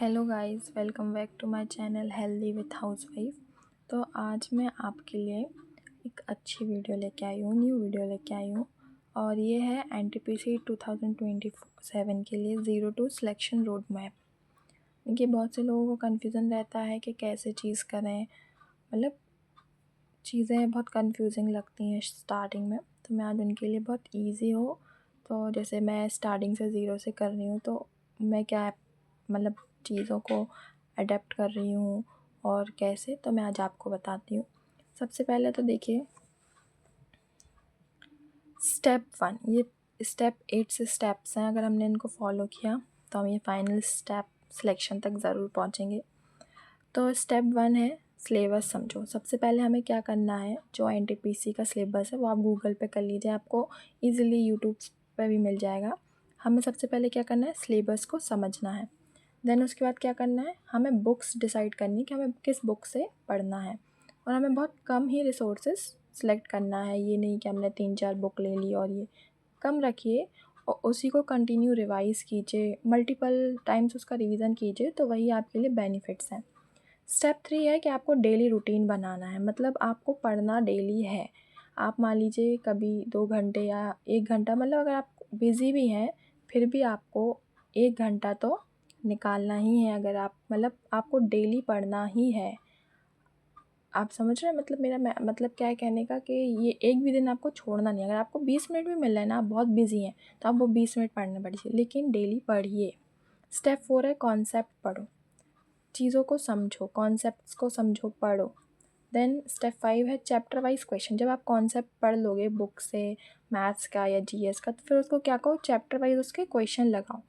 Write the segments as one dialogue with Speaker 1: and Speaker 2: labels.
Speaker 1: Hello guys, welcome back to my channel healthy with housewife. तो आज मैं आपके लिए एक अच्छी वीडियो लेके आई हूँ, न्यू वीडियो लेके आई हूँ। और ये है एनटीपीसी 2027 के लिए zero to selection road map. देखिए, बहुत से लोगों को कन्फ्यूज़न रहता है कि कैसे चीज़ करें, मतलब चीज़ें बहुत कंफ्यूजिंग लगती हैं स्टार्टिंग में। तो मैं आज उनके लिए बहुत इजी हो, तो जैसे मैं स्टार्टिंग से ज़ीरो से कर रही हूँ, तो मैं क्या मतलब चीज़ों को अडेप्ट कर रही हूँ और कैसे, तो मैं आज आपको बताती हूँ। सबसे पहले तो देखिए, स्टेप 1, ये स्टेप 8 से स्टेप्स हैं। अगर हमने इनको फॉलो किया तो हम ये फाइनल स्टेप सिलेक्शन तक ज़रूर पहुँचेंगे। तो स्टेप 1 है सिलेबस समझो। सबसे पहले हमें क्या करना है, जो एनटीपीसी का सिलेबस है वो आप गूगल पे कर लीजिए, आपको इजीली यूट्यूब पे भी मिल जाएगा। हमें सबसे पहले क्या करना है, सिलेबस को समझना है। देन उसके बाद क्या करना है, हमें बुक्स डिसाइड करनी है कि हमें किस बुक से पढ़ना है। और हमें बहुत कम ही रिसोर्सेज सेलेक्ट करना है, ये नहीं कि हमने 3-4 बुक ले ली और ये कम रखिए और उसी को कंटिन्यू रिवाइज़ कीजिए, मल्टीपल टाइम्स उसका रिवीजन कीजिए, तो वही आपके लिए बेनिफिट्स हैं। स्टेप 3 है कि आपको डेली रूटीन बनाना है, मतलब आपको पढ़ना डेली है। आप मान लीजिए कभी 2 घंटे या 1 घंटा, मतलब अगर आप बिज़ी भी हैं फिर भी आपको 1 घंटा तो निकालना ही है। अगर आप मतलब आपको डेली पढ़ना ही है। आप समझ रहे हैं मतलब मेरा मतलब क्या है कहने का, कि ये एक भी दिन आपको छोड़ना नहीं है। अगर आपको 20 मिनट भी मिल रहा है ना, आप बहुत बिज़ी हैं, तो आप वो 20 मिनट पढ़ने पड़िए, लेकिन डेली पढ़िए। स्टेप 4 है कॉन्सेप्ट पढ़ो, चीज़ों को समझो, कॉन्सेप्ट्स को समझो, पढ़ो। देन स्टेप 5 है चैप्टर वाइज क्वेश्चन। जब आप कॉन्सेप्ट पढ़ लोगे बुक से, मैथ्स का या जीएस का, तो फिर उसको क्या करो, चैप्टर वाइज उसके क्वेश्चन लगाओ,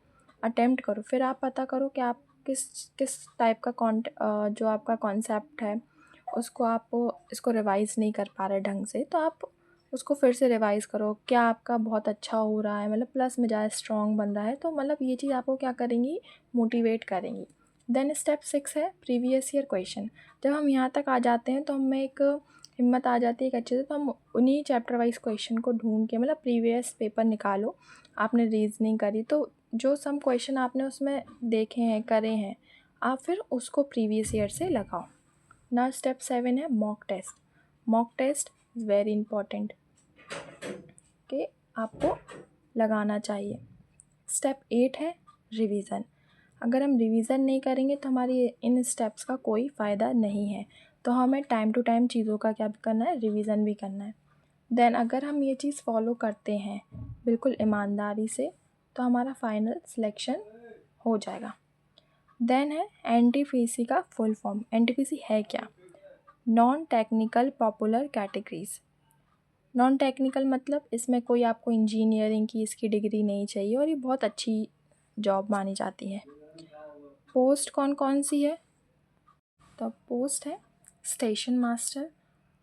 Speaker 1: अटेम्प्ट करो। फिर आप पता करो कि आप किस किस टाइप का जो आपका कॉन्सेप्ट है उसको आप इसको रिवाइज़ नहीं कर पा रहे ढंग से, तो आप उसको फिर से रिवाइज़ करो। क्या आपका बहुत अच्छा हो रहा है, मतलब प्लस में ज़्यादा स्ट्रॉन्ग बन रहा है, तो मतलब ये चीज़ आपको क्या करेंगी, मोटिवेट करेंगी। देन स्टेप 6 है प्रीवियस ईयर क्वेश्चन। जब हम यहाँ तक आ जाते हैं तो हमें एक हिम्मत आ जाती है एक अच्छे से, तो हम उन्हीं चैप्टर वाइज क्वेश्चन को ढूंढ के, मतलब प्रीवियस पेपर निकालो, आपने रीजनिंग करी तो जो सम क्वेश्चन आपने उसमें देखे हैं, करे हैं, आप फिर उसको प्रीवियस ईयर से लगाओ ना। स्टेप 7 है mock test. Mock test is very important कि आपको लगाना चाहिए। स्टेप 8 है रिवीज़न। अगर हम रिवीज़न नहीं करेंगे तो हमारी इन स्टेप्स का कोई फ़ायदा नहीं है। तो हमें टाइम टू टाइम चीज़ों का क्या करना है, रिवीज़न भी करना है। देन अगर हम ये चीज़ फॉलो करते हैं बिल्कुल ईमानदारी से, तो हमारा फाइनल सिलेक्शन हो जाएगा। देन है एनटीपीसी का फुल फॉर्म। एनटीपीसी है क्या, non technical popular categories. Non technical मतलब इसमें कोई आपको इंजीनियरिंग की इसकी डिग्री नहीं चाहिए, और ये बहुत अच्छी जॉब मानी जाती है। पोस्ट कौन कौन सी है, तो पोस्ट है station master,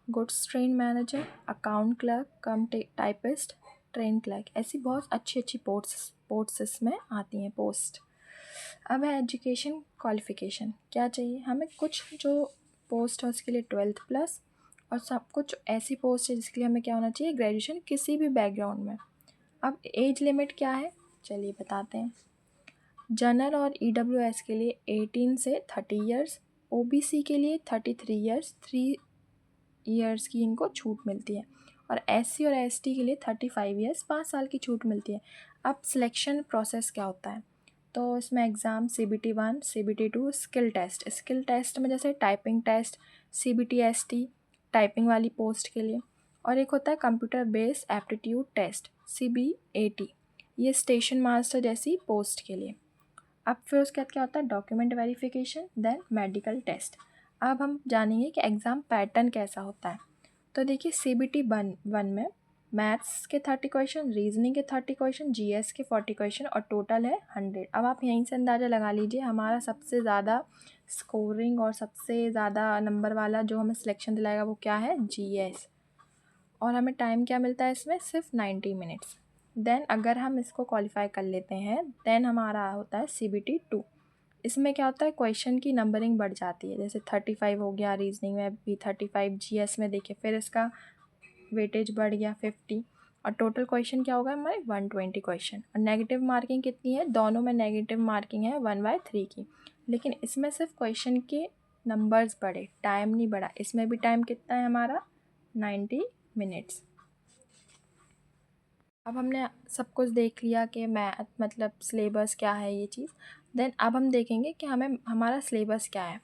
Speaker 1: goods train manager, account clerk, कम टाइपिस्ट, ट्रेन क्लर्क। ऐसी बहुत अच्छी अच्छी पोस्ट्स इसमें आती हैं पोस्ट। अब है एजुकेशन क्वालिफ़िकेशन, क्या चाहिए हमें, कुछ जो पोस्ट है उसके लिए 12th प्लस, और सब कुछ ऐसी पोस्ट है जिसके लिए हमें क्या होना चाहिए, ग्रेजुएशन किसी भी बैकग्राउंड में। अब एज लिमिट क्या है, चलिए बताते हैं। जनरल और ईडब्ल्यूएस के लिए 18 से 30 इयर्स, ओबीसी के लिए 33 इयर्स, 3 इयर्स की इनको छूट मिलती है, और एससी और एसटी के लिए 35 इयर्स, 5 साल की छूट मिलती है। अब सिलेक्शन प्रोसेस क्या होता है, तो इसमें exam CBT 1, CBT 2, skill test में जैसे typing test, CBT ST typing वाली पोस्ट के लिए, और एक होता है computer based aptitude test CBAT, ये स्टेशन मास्टर जैसी पोस्ट के लिए। अब फिर उसके बाद क्या होता है, document verification, then medical test. अब हम जानेंगे कि एग्ज़ाम पैटर्न कैसा होता है। तो देखिए CBT 1 में मैथ्स के 30 क्वेश्चन, रीजनिंग के 30 क्वेश्चन, जीएस के 40 क्वेश्चन, और टोटल है 100। अब आप यहीं से अंदाज़ा लगा लीजिए, हमारा सबसे ज़्यादा स्कोरिंग और सबसे ज़्यादा नंबर वाला जो हमें सिलेक्शन दिलाएगा वो क्या है, जीएस। और हमें टाइम क्या मिलता है इसमें, सिर्फ 90 मिनट्स। देन अगर हम इसको क्वालिफाई कर लेते हैं, देन हमारा होता है CBT 2। इसमें क्या होता है, क्वेश्चन की नंबरिंग बढ़ जाती है, जैसे 35 हो गया, रीजनिंग में भी 35, जीएस में देखिए फिर इसका वेटेज बढ़ गया 50, और टोटल क्वेश्चन क्या होगा हमारे 120 क्वेश्चन। और नेगेटिव मार्किंग कितनी है, दोनों में नेगेटिव मार्किंग है 1/3 की। लेकिन इसमें सिर्फ क्वेश्चन के नंबर्स बढ़े, टाइम नहीं बढ़ा। इसमें भी टाइम कितना है हमारा 90 मिनट्स। अब हमने सब कुछ देख लिया कि मैथ मतलब सिलेबस क्या है ये चीज़। देन अब हम देखेंगे कि हमें हमारा सिलेबस क्या है।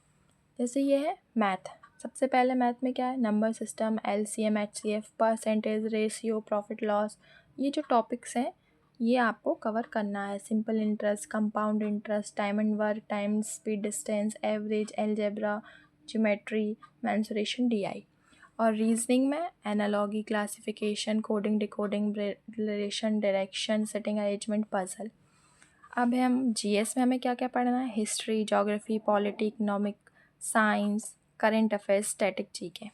Speaker 1: जैसे ये है मैथ, सबसे पहले मैथ में क्या है, number system, LCM, HCF, percentage, ratio, profit loss, ये जो टॉपिक्स हैं ये आपको कवर करना है। Simple interest, compound interest, time and work, time speed distance, average, algebra, geometry, mensuration, DI. और रीजनिंग में analogy, classification, coding, decoding, relation, direction, setting, arrangement, puzzle. अब हम जीएस में हमें क्या क्या पढ़ना है, history, geography, polity, economic, science, current affairs, static, GK.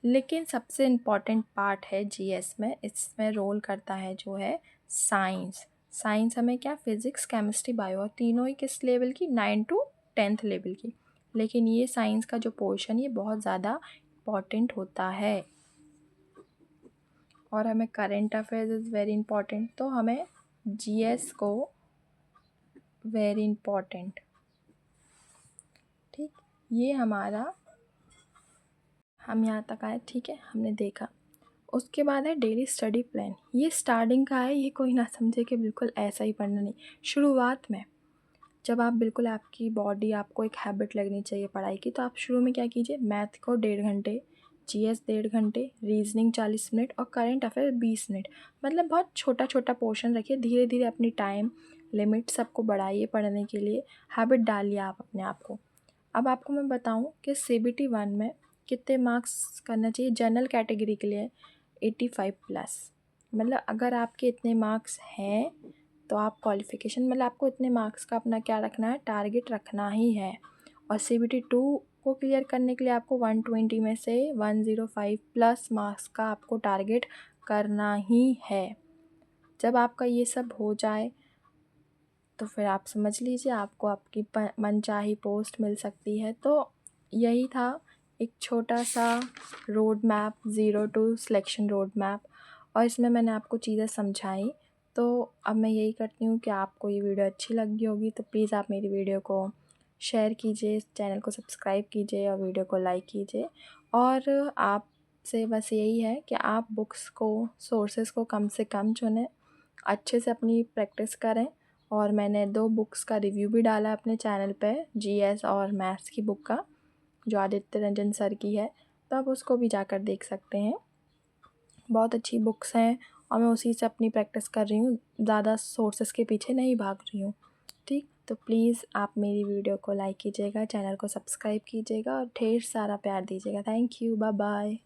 Speaker 1: लेकिन सबसे इम्पॉर्टेंट पार्ट है जीएस में, इसमें रोल करता है जो है साइंस। साइंस हमें क्या, फिज़िक्स, केमिस्ट्री, बायो, और तीनों ही किस लेवल की, 9 to 10th लेवल की। लेकिन ये साइंस का जो पोर्शन ये बहुत ज़्यादा इम्पॉर्टेंट होता है। और हमें current affairs is very important, तो हमें जीएस को वेरी इम्पॉर्टेंट, ठीक। ये हमारा, हम यहाँ तक आए, ठीक है, हमने देखा। उसके बाद है डेली स्टडी प्लान। ये स्टार्टिंग का है, ये कोई ना समझे कि बिल्कुल ऐसा ही पढ़ना नहीं। शुरुआत में जब आप बिल्कुल, आपकी बॉडी, आपको एक हैबिट लगनी चाहिए पढ़ाई की, तो आप शुरू में क्या कीजिए, मैथ को 1.5 घंटे, जीएस 1.5 घंटे, रीजनिंग 40 मिनट और करंट अफेयर 20 मिनट। मतलब बहुत छोटा छोटा पोर्शन रखिए, धीरे धीरे अपनी टाइम लिमिट सबको बढ़ाइए पढ़ने के लिए, हैबिट डालिए आप अपने आप को। अब आपको मैं बताऊं कि CBT 1 में कितने मार्क्स करना चाहिए। जनरल कैटेगरी के लिए 85+। मतलब अगर आपके इतने मार्क्स हैं तो आप क्वालिफ़िकेशन, मतलब आपको इतने मार्क्स का अपना क्या रखना है, टारगेट रखना ही है। और CBT 2 को क्लियर करने के लिए आपको 120 में से 105+ मार्क्स का आपको टारगेट करना ही है। जब आपका ये सब हो जाए तो फिर आप समझ लीजिए आपको आपकी मनचाही पोस्ट मिल सकती है। तो यही था एक छोटा सा road map, 0 to selection road map, और इसमें मैंने आपको चीज़ें समझाई। तो अब मैं यही करती हूँ कि आपको ये वीडियो अच्छी लगी होगी तो प्लीज़ आप मेरी वीडियो को शेयर कीजिए, चैनल को सब्सक्राइब कीजिए और वीडियो को लाइक कीजिए। और आपसे बस यही है कि आप बुक्स को, सोर्सेज़ को कम से कम चुनें, अच्छे से अपनी प्रैक्टिस करें। और मैंने 2 बुक्स का रिव्यू भी डाला अपने चैनल पे, जीएस और मैथ्स की बुक का, जो आदित्य रंजन सर की है, तो आप उसको भी जाकर देख सकते हैं। बहुत अच्छी बुक्स हैं और मैं उसी से अपनी प्रैक्टिस कर रही हूँ, ज़्यादा सोर्सेस के पीछे नहीं भाग रही हूँ, ठीक। तो प्लीज़ आप मेरी वीडियो को लाइक कीजिएगा, चैनल को सब्सक्राइब कीजिएगा और ढेर सारा प्यार दीजिएगा। Thank you, bye bye.